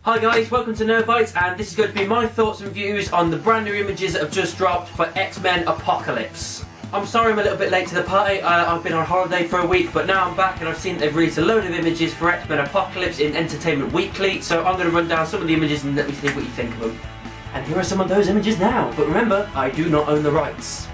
Hi guys, welcome to Nerd Bites, and this is going to be my thoughts and views on the brand new images that have just dropped for X-Men Apocalypse. I'm sorry I'm a little bit late to the party. I've been on holiday for a week, but now I'm back and I've seen they've released a load of images for X-Men Apocalypse in Entertainment Weekly, so I'm going to run down some of the images and let me see what you think of them. And here are some of those images now, but remember, I do not own the rights.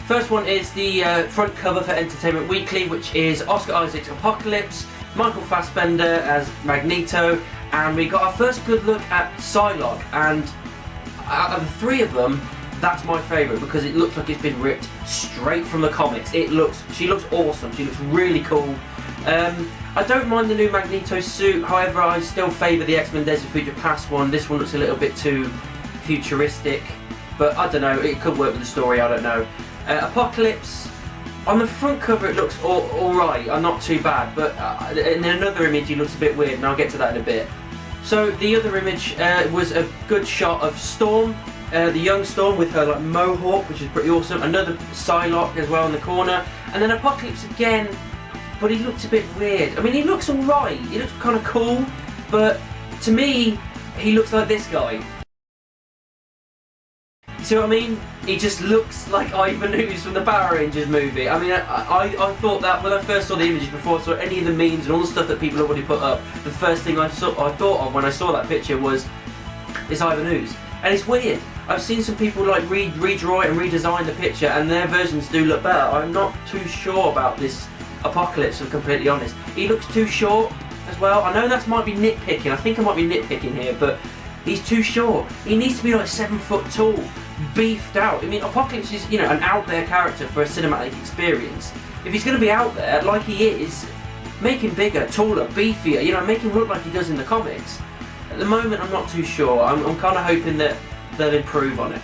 First one is the front cover for Entertainment Weekly, which is Oscar Isaac's Apocalypse, Michael Fassbender as Magneto, and we got our first good look at Psylocke, and out of the three of them, that's my favourite because it looks like it's been ripped straight from the comics. She looks awesome, she looks really cool. I don't mind the new Magneto suit, however I still favour the X-Men Days of Future Past one. This one looks a little bit too futuristic, but I don't know, it could work with the story, I don't know. Apocalypse, on the front cover it looks alright, not too bad, but in another image he looks a bit weird, and I'll get to that in a bit. So the other image was a good shot of Storm, the young Storm with her like mohawk, which is pretty awesome, another Psylocke as well in the corner, and then Apocalypse again, but he looks a bit weird. I mean, he looks alright, he looks kind of cool, but to me, he looks like this guy. See what I mean? He just looks like Ivan Ooze from the Power Rangers movie. I mean, I thought that when I first saw the images, before I saw any of the memes and all the stuff that people have already put up, the first thing I thought of when I saw that picture was, it's Ivan Ooze. And it's weird. I've seen some people like redraw it and redesign the picture, and their versions do look better. I'm not too sure about this Apocalypse, if I'm completely honest. He looks too short as well. I know that might be nitpicking. I think I might be nitpicking here, but he's too short. He needs to be like 7 foot tall. Beefed out. I mean, Apocalypse is, you know, an out there character for a cinematic experience. If he's going to be out there like he is, make him bigger, taller, beefier, you know, make him look like he does in the comics. At the moment I'm not too sure. I'm kind of hoping that they'll improve on it.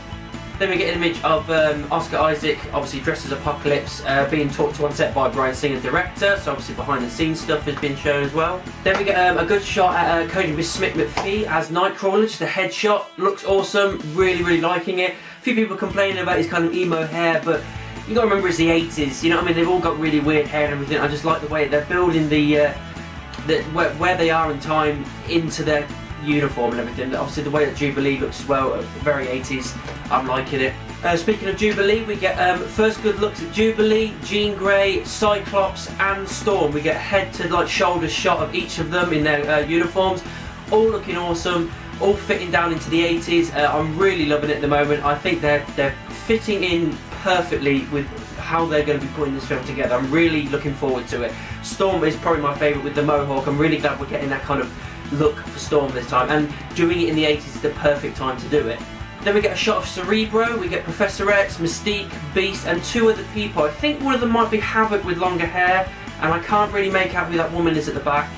Then we get an image of Oscar Isaac, obviously dressed as Apocalypse, being talked to on set by Bryan Singer, director, so obviously behind the scenes stuff has been shown as well. Then we get a good shot at Kodi Smit-McPhee as Nightcrawler, just a headshot, looks awesome, really liking it. A few people complaining about his kind of emo hair, but you gotta remember it's the 80s, you know what I mean? They've all got really weird hair and everything. I just like the way they're building where they are in time into their uniform and everything. Obviously the way that Jubilee looks as well, very 80s, I'm liking it. Speaking of Jubilee, we get first good looks at Jubilee, Jean Grey, Cyclops and Storm. We get head to like shoulder shot of each of them in their uniforms, all looking awesome, all fitting down into the 80s. I'm really loving it at the moment. I think they're fitting in perfectly with how they're going to be putting this film together. I'm really looking forward to it. Storm is probably my favourite with the mohawk. I'm really glad we're getting that kind of look for Storm this time, and doing it in the 80s is the perfect time to do it. Then we get a shot of Cerebro, we get Professor X, Mystique, Beast and two other people. I think one of them might be Havoc with longer hair, and I can't really make out who that woman is at the back.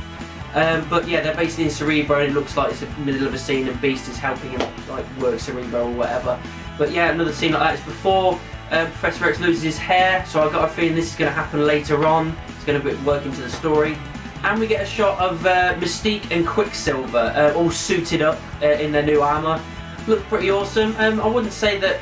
But yeah, they're basically in Cerebro and it looks like it's the middle of a scene and Beast is helping him like work Cerebro or whatever. But yeah, another scene like that is before Professor X loses his hair, so I've got a feeling this is going to happen later on. It's going to work into the story. And we get a shot of Mystique and Quicksilver all suited up in their new armour. Looks pretty awesome. I wouldn't say that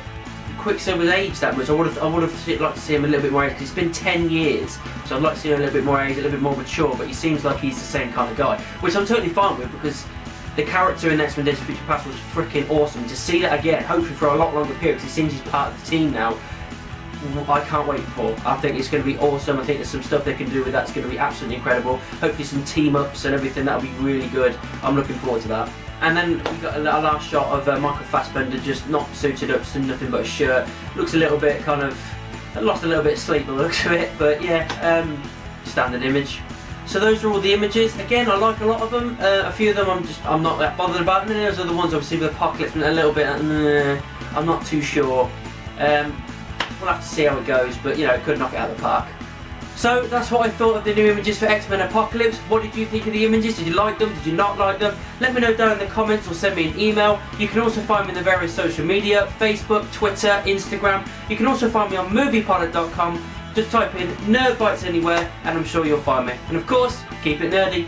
Quicksilver's aged that much. I would have liked to see him a little bit more aged, because it's been 10 years, so I'd like to see him a little bit more aged, a little bit more mature, but he seems like he's the same kind of guy, which I'm totally fine with, because the character in X-Men Days of Future Past was freaking awesome. To see that again, hopefully for a lot longer period, because it seems he's part of the team now, I can't wait for. I think it's going to be awesome. I think there's some stuff they can do with that's going to be absolutely incredible. Hopefully some team-ups and everything, that'll be really good. I'm looking forward to that. And then we got a last shot of Michael Fassbender just not suited up, just nothing but a shirt. Looks a little bit kind of, lost a little bit of sleep by the looks of it, but yeah, standard image. So those are all the images. Again, I like a lot of them. A few of them I'm not that bothered about. And then there's other ones, obviously with Apocalypse, a little bit, I'm not too sure. We'll have to see how it goes, but you know, it could knock it out of the park. So that's what I thought of the new images for X-Men Apocalypse. What did you think of the images? Did you like them? Did you not like them? Let me know down in the comments or send me an email. You can also find me in the various social media, Facebook, Twitter, Instagram. You can also find me on moviepilot.com. Just type in Nerd Bites anywhere and I'm sure you'll find me. And of course, keep it nerdy.